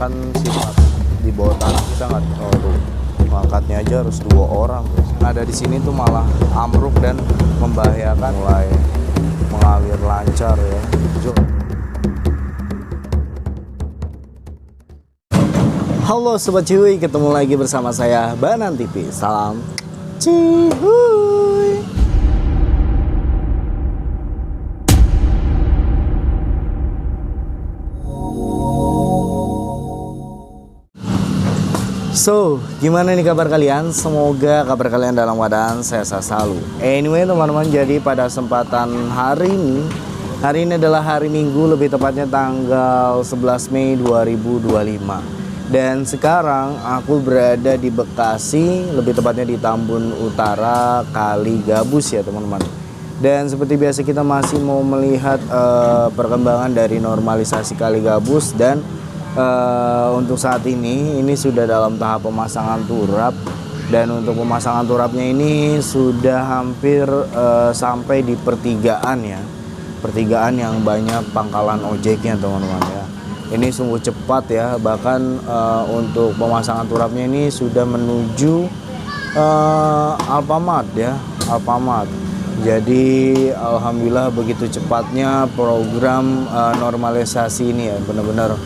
kan sifat di bawah tanah kita nggak tuh angkatnya aja harus 2 orang guys. Ada di sini tuh malah ambruk dan membahayakan, mulai mengalir lancar ya. Halo Sobat Cihuy, ketemu lagi bersama saya Banan TV. Salam Cihuy. So, gimana nih kabar kalian? Semoga kabar kalian dalam keadaan sehat selalu. Anyway teman-teman, jadi pada kesempatan hari ini adalah hari Minggu, lebih tepatnya tanggal 11 Mei 2025. Dan sekarang aku berada di Bekasi, lebih tepatnya di Tambun Utara, Kali Gabus ya teman-teman. Dan seperti biasa kita masih mau melihat perkembangan dari normalisasi Kali Gabus. Dan untuk saat ini sudah dalam tahap pemasangan turap. Dan untuk pemasangan turapnya ini sudah hampir sampai di pertigaan ya. Pertigaan yang banyak pangkalan ojeknya teman-teman ya. Ini sungguh cepat ya, bahkan untuk pemasangan turapnya ini sudah menuju Alfamart ya, Alfamart. Jadi alhamdulillah begitu cepatnya program normalisasi ini ya, benar-benar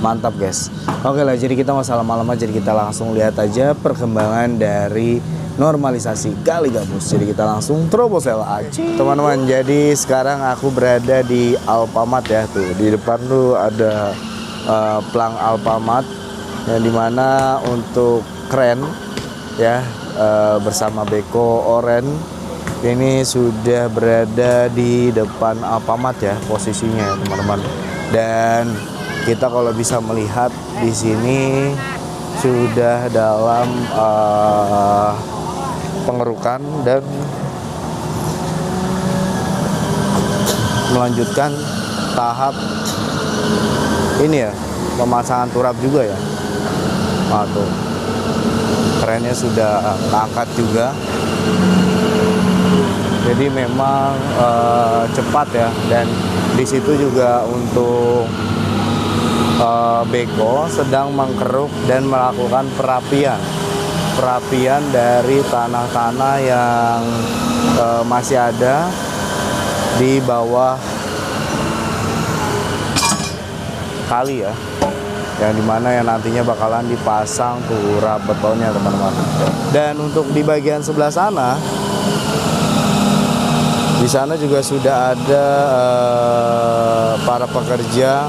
mantap guys. Oke lah, jadi kita nggak usah lama-lama, jadi kita langsung lihat aja perkembangan dari normalisasi Kali Gabus. Jadi kita langsung terobosel aja teman-teman. Jadi sekarang aku berada di Alfamart ya, tuh di depan tuh ada plang Alfamart yang dimana untuk kren ya bersama Beko Oren ini sudah berada di depan Alfamart ya posisinya ya teman-teman. Dan kita kalau bisa melihat di sini sudah dalam pengerukan dan melanjutkan tahap ini ya, pemasangan turap juga ya. Nah, tuh kerennya sudah angkat juga. Jadi memang cepat ya. Dan di situ juga untuk Beko sedang mengkeruk dan melakukan perapian dari tanah-tanah yang masih ada di bawah kali ya, yang dimana yang nantinya bakalan dipasang turap betonnya teman-teman. Dan untuk di bagian sebelah sana, di sana juga sudah ada para pekerja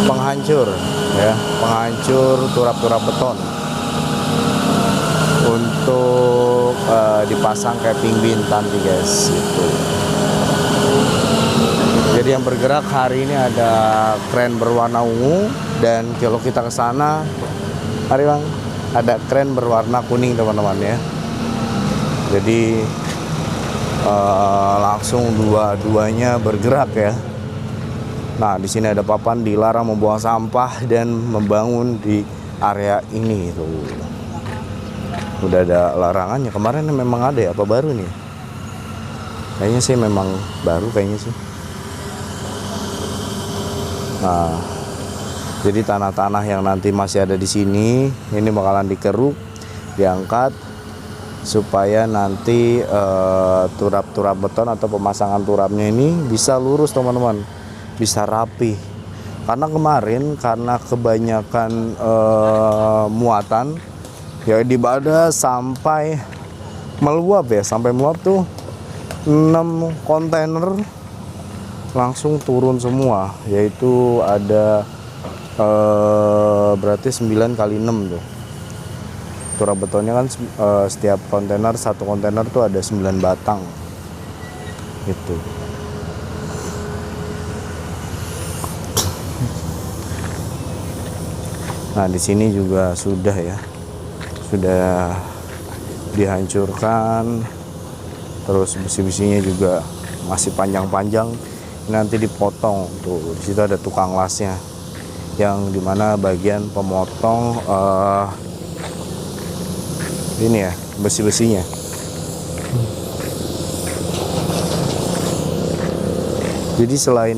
penghancur ya, penghancur turap-turap beton untuk dipasang capping bin nanti guys gitu. Jadi yang bergerak hari ini ada kren berwarna ungu, dan kalau kita ke sana, mari bang, ada kren berwarna kuning teman-teman ya. Jadi langsung dua-duanya bergerak ya. Nah di sini ada papan dilarang membuang sampah dan membangun di area ini tuh. Udah ada larangannya. Kemarin memang ada ya, apa baru nih? Kayaknya sih memang baru kayaknya sih. Nah, jadi tanah-tanah yang nanti masih ada di sini ini bakalan dikeruk, diangkat supaya nanti turap-turap beton atau pemasangan turapnya ini bisa lurus teman-teman, bisa rapi. Karena kemarin karena kebanyakan muatan ya di badan sampai meluap ya, sampai meluap tuh 6 kontainer langsung turun semua, yaitu ada berarti 9 kali 6 tuh turap betonnya kan. Setiap kontainer, satu kontainer tuh ada 9 batang gitu. Nah di sini juga sudah ya, sudah dihancurkan, terus besi-besinya juga masih panjang-panjang. Nanti dipotong tuh, di situ ada tukang lasnya, yang dimana bagian pemotong ini ya besi-besinya. Jadi selain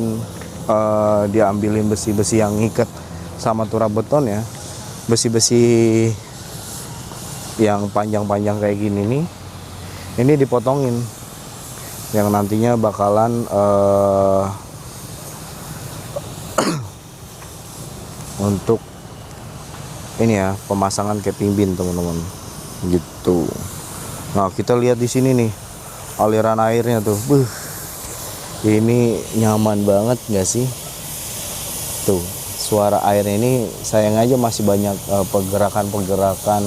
diambilin besi-besi yang ngikat sama turap beton ya, besi-besi yang panjang-panjang kayak gini nih, ini dipotongin, yang nantinya bakalan untuk ini ya, pemasangan camping bin teman-teman, gitu. Nah kita lihat di sini nih aliran airnya tuh, ini nyaman banget nggak sih? Tuh suara airnya ini, sayang aja masih banyak pergerakan-pergerakan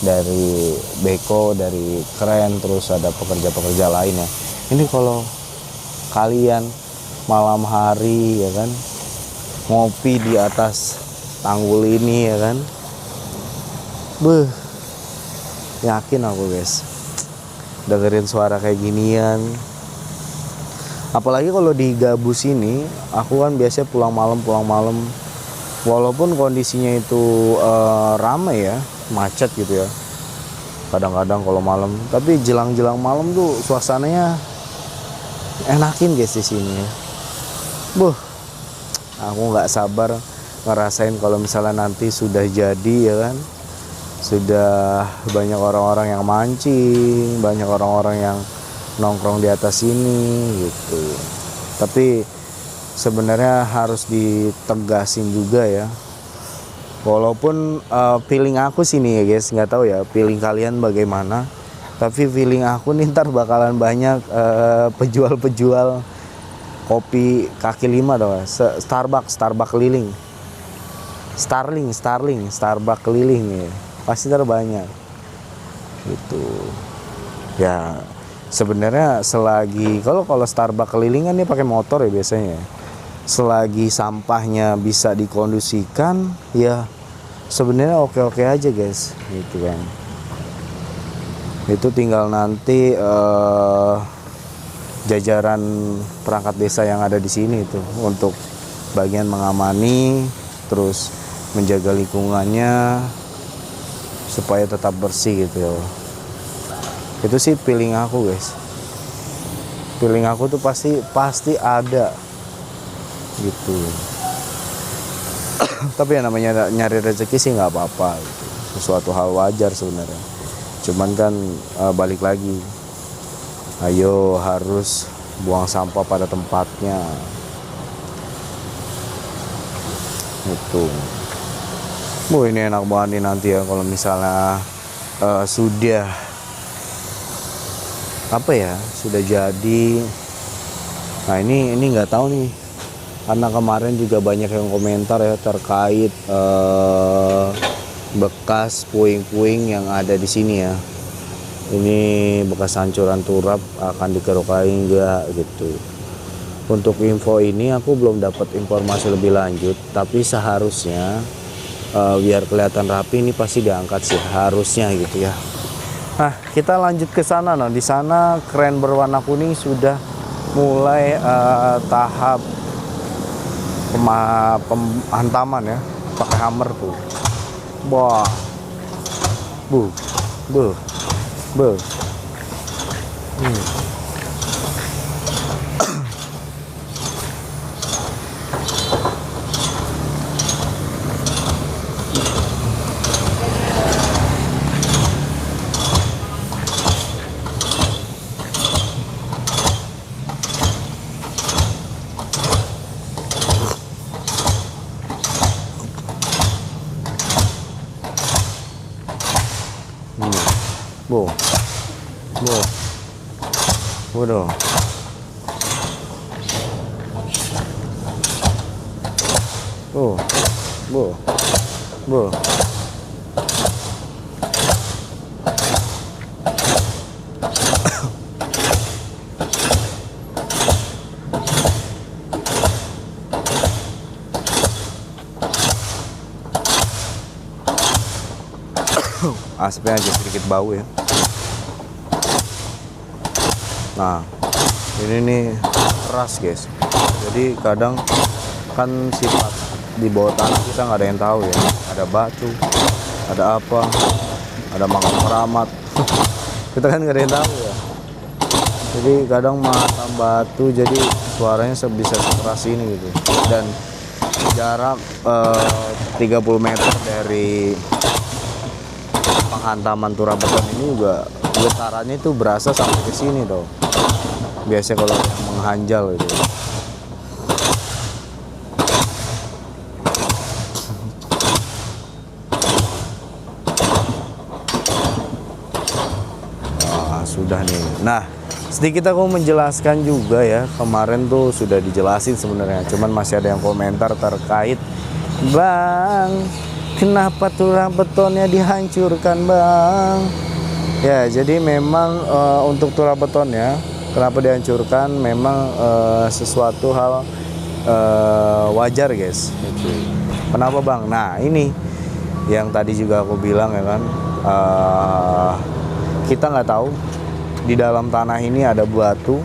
dari beko, dari kren, terus ada pekerja-pekerja lainnya. Ini kalau kalian malam hari ya kan, ngopi di atas tanggul ini ya kan, yakin aku guys, dengerin suara kayak ginian. Apalagi kalau di gabus ini, aku kan biasanya pulang malam, walaupun kondisinya itu ramai ya, macet gitu ya kadang-kadang kalau malam, tapi jelang-jelang malam tuh suasananya enakin guys di sini. Aku nggak sabar ngerasain kalau misalnya nanti sudah jadi ya kan, sudah banyak orang-orang yang mancing, banyak orang-orang yang nongkrong di atas ini gitu. Tapi sebenarnya harus ditegasin juga ya, walaupun feeling aku sini ya guys, nggak tahu ya feeling kalian bagaimana, tapi feeling aku nih ntar bakalan banyak penjual-penjual kopi kaki lima tuh, Starbucks keliling, Starbucks keliling ya, pasti ntar banyak gitu ya. Sebenarnya selagi kalau Starbucks keliling kan dia pakai motor ya biasanya, selagi sampahnya bisa dikondisikan ya sebenarnya oke-oke aja guys gitu kan. Itu tinggal nanti jajaran perangkat desa yang ada di sini itu untuk bagian mengamani, terus menjaga lingkungannya supaya tetap bersih gitu. Itu sih feeling aku guys, feeling aku tuh pasti ada gitu. Tapi ya namanya nyari rezeki sih nggak apa-apa gitu. Sesuatu hal wajar sebenarnya, cuman kan balik lagi, ayo harus buang sampah pada tempatnya gitu. Ini enak banget nih nanti ya kalau misalnya sudah sudah jadi. Nah ini nggak tahu nih, karena kemarin juga banyak yang komentar ya terkait bekas puing-puing yang ada di sini ya. Ini bekas hancuran turap akan dikerukai enggak gitu. Untuk info ini aku belum dapat informasi lebih lanjut, tapi seharusnya biar kelihatan rapi ini pasti diangkat sih harusnya gitu ya. Nah kita lanjut ke sana. Nah di sana kren berwarna kuning sudah mulai tahap penghantaman ya, pakai hammer tuh. Wah, Waduh. Asapnya agak sedikit bau ya. Nah ini nih keras guys, jadi kadang kan sifat di bawah tanah kita nggak ada yang tahu ya, ada batu, ada apa, ada makam keramat kita kan nggak ada yang tahu ya. Jadi kadang menghantam batu, jadi suaranya bisa sekeras ini gitu. Dan jarak 30 meter dari penghantaman turap beton ini juga getarannya itu berasa sampai ke sini tuh. Biasanya kalau yang menghanjal gitu. Sudah nih. Nah, sedikit aku menjelaskan juga ya. Kemarin tuh sudah dijelasin sebenarnya. Cuman masih ada yang komentar terkait, "Bang, kenapa turap betonnya dihancurkan, Bang?" Ya, jadi memang untuk turap betonnya kenapa dihancurkan memang sesuatu hal wajar, guys. Kenapa, Bang? Nah, ini yang tadi juga aku bilang ya kan. Kita nggak tahu di dalam tanah ini ada batu,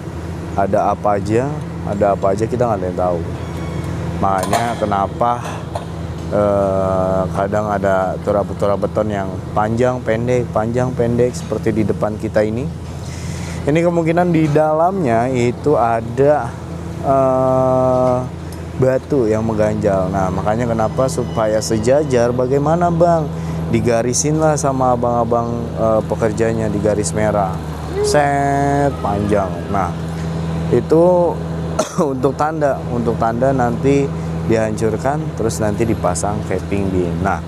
ada apa aja kita nggak ada yang tahu. Makanya kenapa kadang ada turap beton yang panjang pendek seperti di depan kita ini. Ini kemungkinan di dalamnya itu ada batu yang mengganjal. Nah, makanya kenapa supaya sejajar, bagaimana, Bang? Digarisin lah sama abang-abang pekerjanya di garis merah. Set panjang. Nah, itu untuk tanda nanti dihancurkan terus nanti dipasang capping beam. Nah,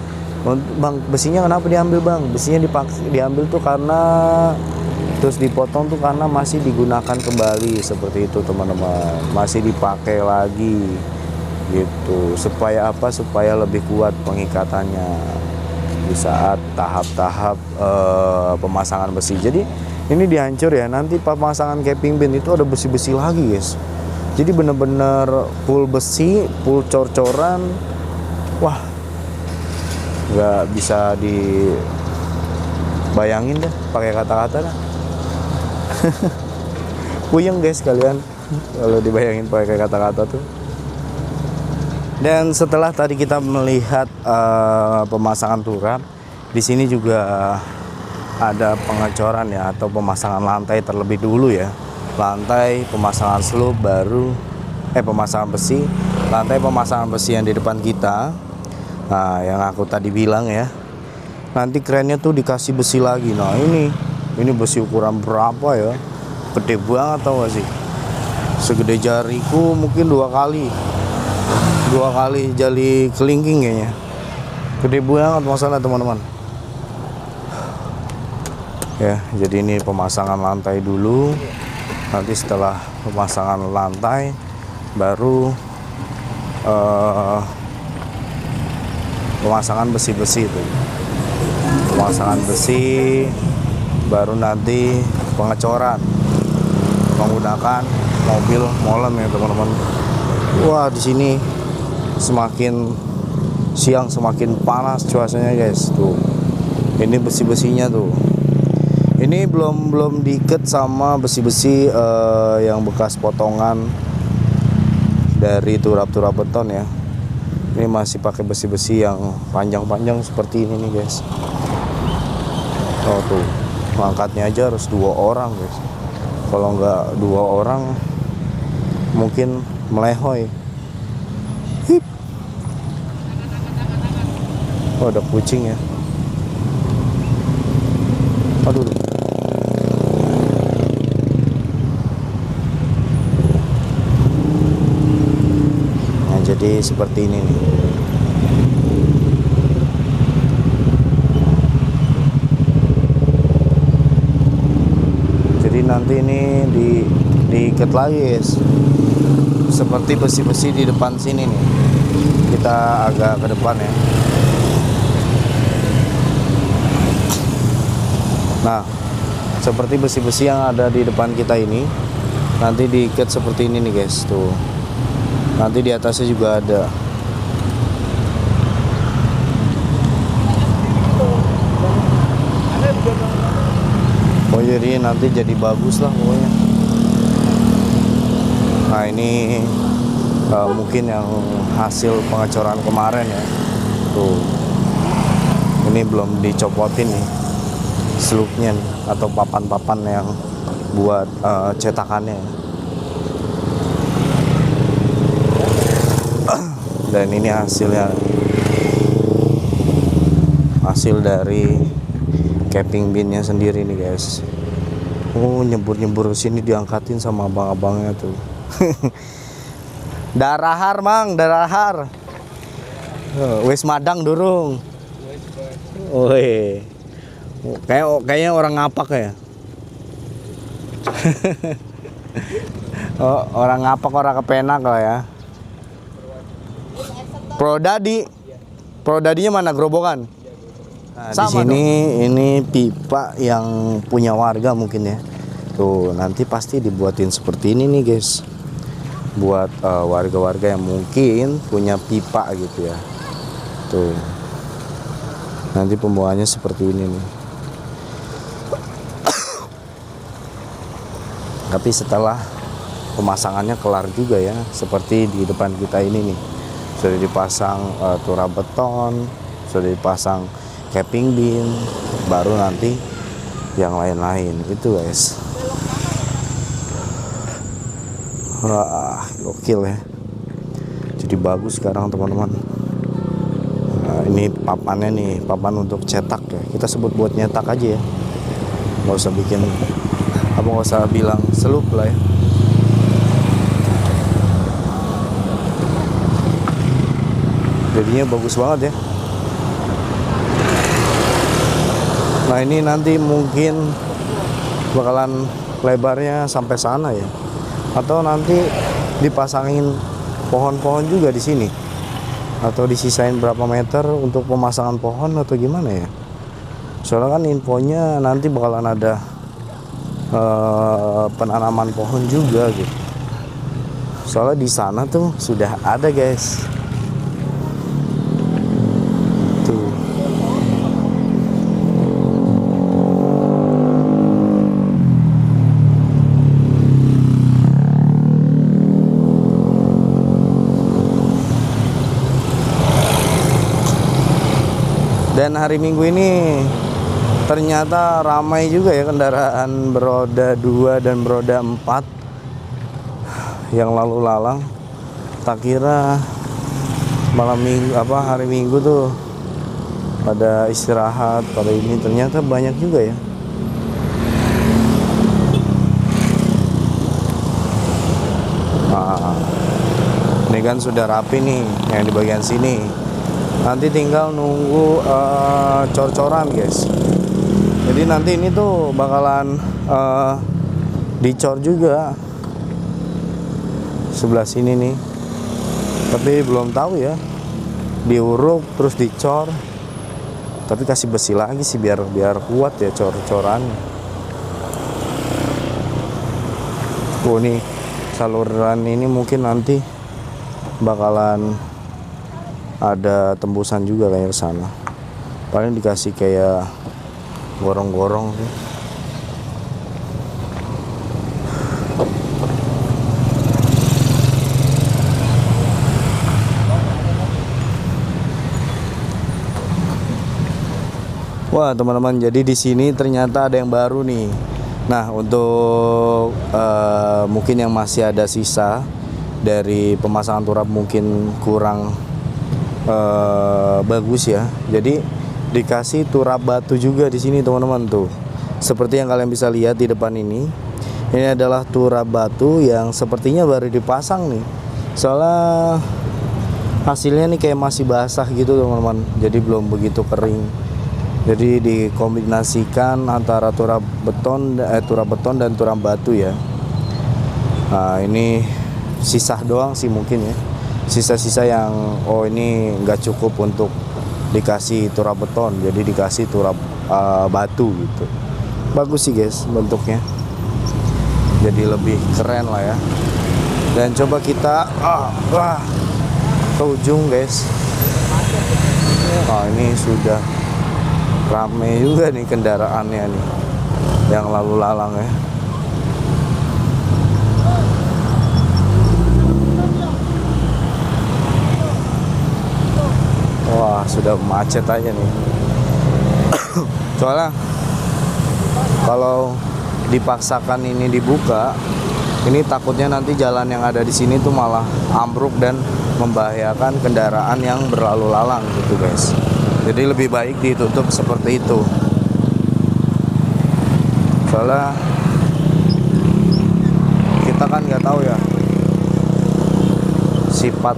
Bang, besinya kenapa diambil, Bang? Besinya diambil tuh karena terus dipotong tuh karena masih digunakan kembali seperti itu, teman-teman. Masih dipakai lagi gitu. Supaya apa? Supaya lebih kuat pengikatannya di saat tahap-tahap pemasangan besi. Jadi ini dihancur ya, nanti pemasangan capping beam itu ada besi-besi lagi, guys. Jadi bener-bener full besi, full cor-coran. Wah, nggak bisa dibayangin deh pakai kata-kata dah. Puyeng, guys, kalian kalau dibayangin pakai kata-kata tuh. Dan setelah tadi kita melihat pemasangan turap, di sini juga ada pengecoran ya, atau pemasangan lantai terlebih dulu ya. Lantai, pemasangan slope, baru pemasangan besi. Lantai, pemasangan besi yang di depan kita. Nah, yang aku tadi bilang ya, nanti kerennya tuh dikasih besi lagi. Nah, ini besi ukuran berapa ya? Gede banget, tau gak sih? Segede jariku, mungkin dua kali jari kelingking kayaknya. Gede banget masalah, teman-teman. Ya, jadi ini pemasangan lantai dulu. Nanti setelah pemasangan lantai baru pemasangan besi-besi itu. Pemasangan besi baru nanti pengecoran menggunakan mobil molen ya, teman-teman. Wah, di sini semakin siang semakin panas cuacanya, guys. Tuh. Ini besi-besinya tuh. Ini belum diikat sama besi-besi yang bekas potongan dari turap-turap beton ya. Ini masih pakai besi-besi yang panjang-panjang seperti ini nih, guys. Oh tuh, angkatnya aja harus 2 orang, guys. Kalau nggak 2 orang mungkin melehoy. Hip. Oh, ada kucing ya. Aduh. Nah, jadi seperti ini nih. Jadi nanti ini diikat lagi, guys. Seperti besi-besi di depan sini nih. Kita agak ke depan ya. Nah, seperti besi-besi yang ada di depan kita ini nanti diikat seperti ini nih, guys. Tuh. Nanti di atasnya juga ada. Oh, jadi nanti jadi bagus lah pokoknya. Nah, ini mungkin yang hasil pengecoran kemarin ya. Tuh. Ini belum dicopotin nih selupnya nih, atau papan-papan yang buat cetakannya. Dan ini hasilnya, hasil dari capping binnya sendiri nih guys. Oh, nyembur-nyembur ke sini diangkatin sama abang-abangnya tuh. Darahar mang, darahar. Wes madang durung. Woi. Kayaknya orang ngapak ya. Oh, orang ngapak, orang kepenak lah ya. Prodadinya mana, gerobokan? Nah, di sini ini pipa yang punya warga mungkin ya. Tuh, nanti pasti dibuatin seperti ini nih guys. Buat warga-warga yang mungkin punya pipa gitu ya. Tuh. Nanti pembawaannya seperti ini nih. Tapi setelah pemasangannya kelar juga ya, seperti di depan kita ini nih. Sudah dipasang turap beton, sudah dipasang capping bin, baru nanti yang lain-lain itu guys. Wah, gokil ya. Jadi bagus sekarang teman-teman. Nah, ini papannya nih, papan untuk cetak ya. Kita sebut buat nyetak aja ya. Nggak usah bikin apa, nggak usah bilang selup lah ya. Jadinya bagus banget ya. Nah, ini nanti mungkin bakalan lebarnya sampai sana ya. Atau nanti dipasangin pohon-pohon juga di sini. Atau disisain berapa meter untuk pemasangan pohon atau gimana ya. Soalnya kan infonya nanti bakalan ada penanaman pohon juga gitu. Soalnya di sana tuh sudah ada guys. Dan hari Minggu ini ternyata ramai juga ya kendaraan beroda 2 dan beroda 4 yang lalu lalang. Tak kira malam minggu hari Minggu tuh pada istirahat, pada ini ternyata banyak juga ya. Nah, ini kan sudah rapi nih yang di bagian sini. Nanti tinggal nunggu cor-coran guys. Jadi nanti ini tuh bakalan dicor juga sebelah sini nih. Tapi belum tahu ya, diuruk terus dicor. Tapi kasih besi lagi sih biar kuat ya cor-coran. Oh, nih saluran ini mungkin nanti bakalan ada tembusan juga kayak ke sana. Paling dikasih kayak gorong-gorong sih. Wah, teman-teman, jadi di sini ternyata ada yang baru nih. Nah, untuk mungkin yang masih ada sisa dari pemasangan turap mungkin kurang bagus ya. Jadi dikasih turap batu juga di sini teman-teman tuh. Seperti yang kalian bisa lihat di depan ini. Ini adalah turap batu yang sepertinya baru dipasang nih. Soalnya hasilnya nih kayak masih basah gitu teman-teman. Jadi belum begitu kering. Jadi dikombinasikan antara turap beton dan turap batu ya. Nah, ini sisa doang sih mungkin ya. Sisa-sisa yang ini nggak cukup untuk dikasih turap beton, jadi dikasih turap batu gitu. Bagus sih guys bentuknya, jadi lebih keren lah ya. Dan coba kita ke ujung guys. Nah, ini sudah rame juga nih kendaraannya nih yang lalu lalang ya. Wah, sudah macet aja nih. Soalnya kalau dipaksakan ini dibuka, ini takutnya nanti jalan yang ada di sini tuh malah ambruk dan membahayakan kendaraan yang berlalu lalang gitu guys. Jadi lebih baik ditutup seperti itu. Soalnya kita kan nggak tahu ya sifat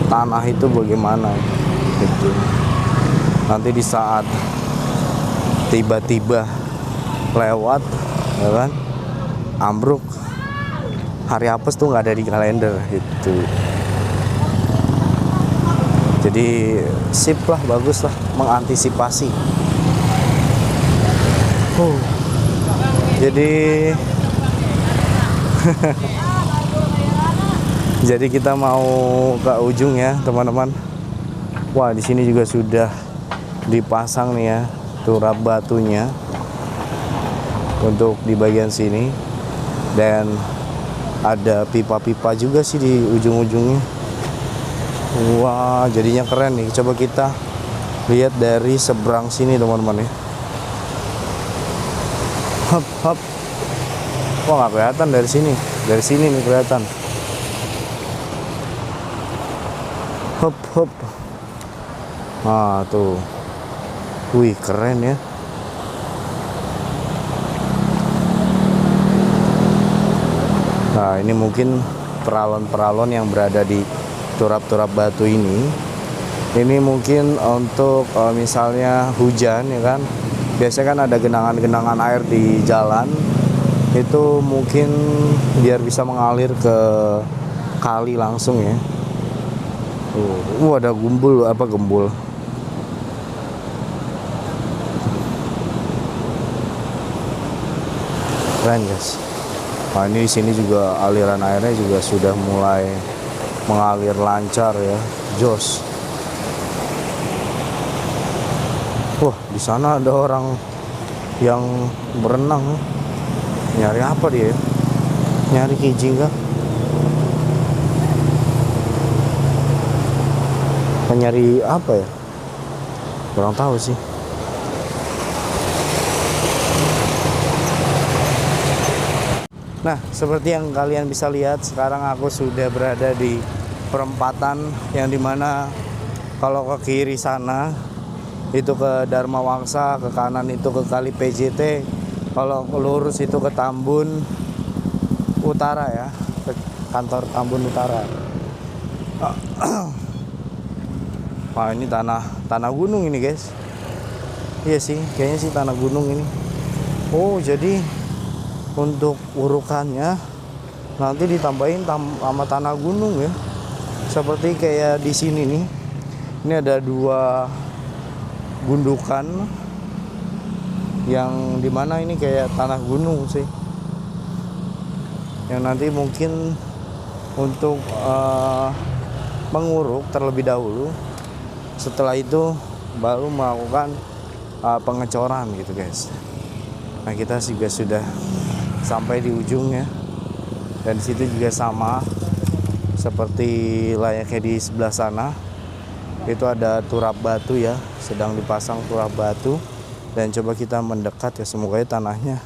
tanah itu bagaimana gitu. Nanti di saat tiba-tiba lewat ya kan, ambruk, hari apes tuh nggak ada di kalender gitu. Jadi sip lah, bagus lah mengantisipasi. Jadi jadi kita mau ke ujung ya teman-teman. Wah, di sini juga sudah dipasang nih ya turap batunya untuk di bagian sini, dan ada pipa-pipa juga sih di ujung-ujungnya. Wah, jadinya keren nih. Coba kita lihat dari seberang sini teman-teman ya. Hop hop. Wah, nggak kelihatan dari sini. Dari sini nih kelihatan. Hop hop. Nah tuh. Wih, keren ya. Nah, ini mungkin peralon-peralon yang berada di turap-turap batu ini. Ini mungkin untuk misalnya hujan ya kan. Biasanya kan ada genangan-genangan air di jalan. Itu mungkin biar bisa mengalir ke kali langsung ya. Ada gembul. Keren guys. Nah, ini di sini juga aliran airnya juga sudah mulai mengalir lancar ya, jos. Wah, di sana ada orang yang berenang. Nyari apa dia? Nyari kijing kah? Nyari apa ya? Kurang tahu sih. Nah, seperti yang kalian bisa lihat, sekarang aku sudah berada di perempatan yang dimana kalau ke kiri sana itu ke Dharma Wangsa, ke kanan itu ke Kali PJT, kalau lurus itu ke Tambun Utara ya, ke kantor Tambun Utara. Wah, ini tanah gunung ini guys. Iya sih, kayaknya sih tanah gunung ini. Oh, jadi untuk urukannya nanti ditambahin sama tanah gunung ya. Seperti kayak di sini nih. Ini ada 2 gundukan yang dimana ini kayak tanah gunung sih. Yang nanti mungkin untuk menguruk terlebih dahulu. Setelah itu baru melakukan pengecoran gitu guys. Nah, kita juga sudah sampai di ujungnya, dan situ juga sama seperti layaknya di sebelah sana. Itu ada turap batu ya, sedang dipasang turap batu, dan coba kita mendekat ya, semoga tanahnya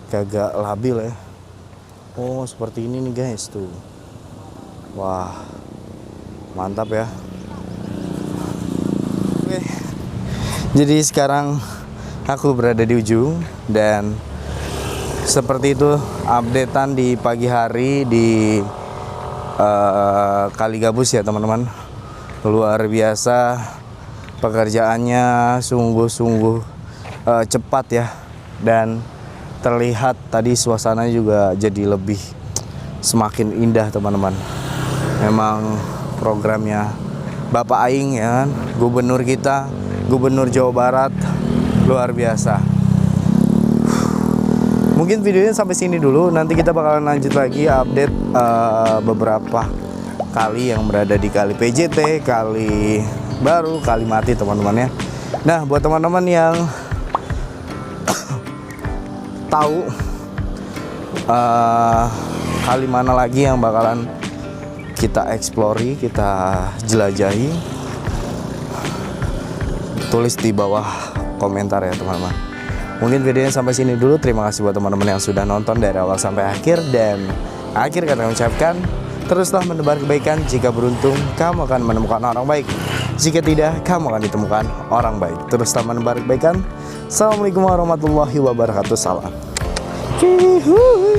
kagak labil ya. Oh, seperti ini nih guys tuh. Wah, mantap ya. Oke, jadi sekarang aku berada di ujung, dan seperti itu updatean di pagi hari di Kali Gabus ya teman-teman. Luar biasa pekerjaannya, sungguh-sungguh cepat ya, dan terlihat tadi suasana juga jadi lebih semakin indah teman-teman. Memang programnya Bapak Aing ya kan, gubernur kita, gubernur Jawa Barat, luar biasa. Mungkin videonya sampai sini dulu. Nanti kita bakalan lanjut lagi update beberapa kali yang berada di Kali PJT, Kali Baru, Kali Mati teman-teman ya. Nah, buat teman-teman yang tahu kali mana lagi yang bakalan kita eksplori, kita jelajahi, tulis di bawah komentar ya teman-teman. Mungkin videonya sampai sini dulu. Terima kasih buat teman-teman yang sudah nonton dari awal sampai akhir, dan akhir kata mengucapkan Teruslah menebar kebaikan. Jika beruntung, kamu akan menemukan orang baik. Jika tidak, kamu akan ditemukan orang baik. Teruslah menebar kebaikan. Assalamualaikum warahmatullahi wabarakatuh. Salam. Cihuy.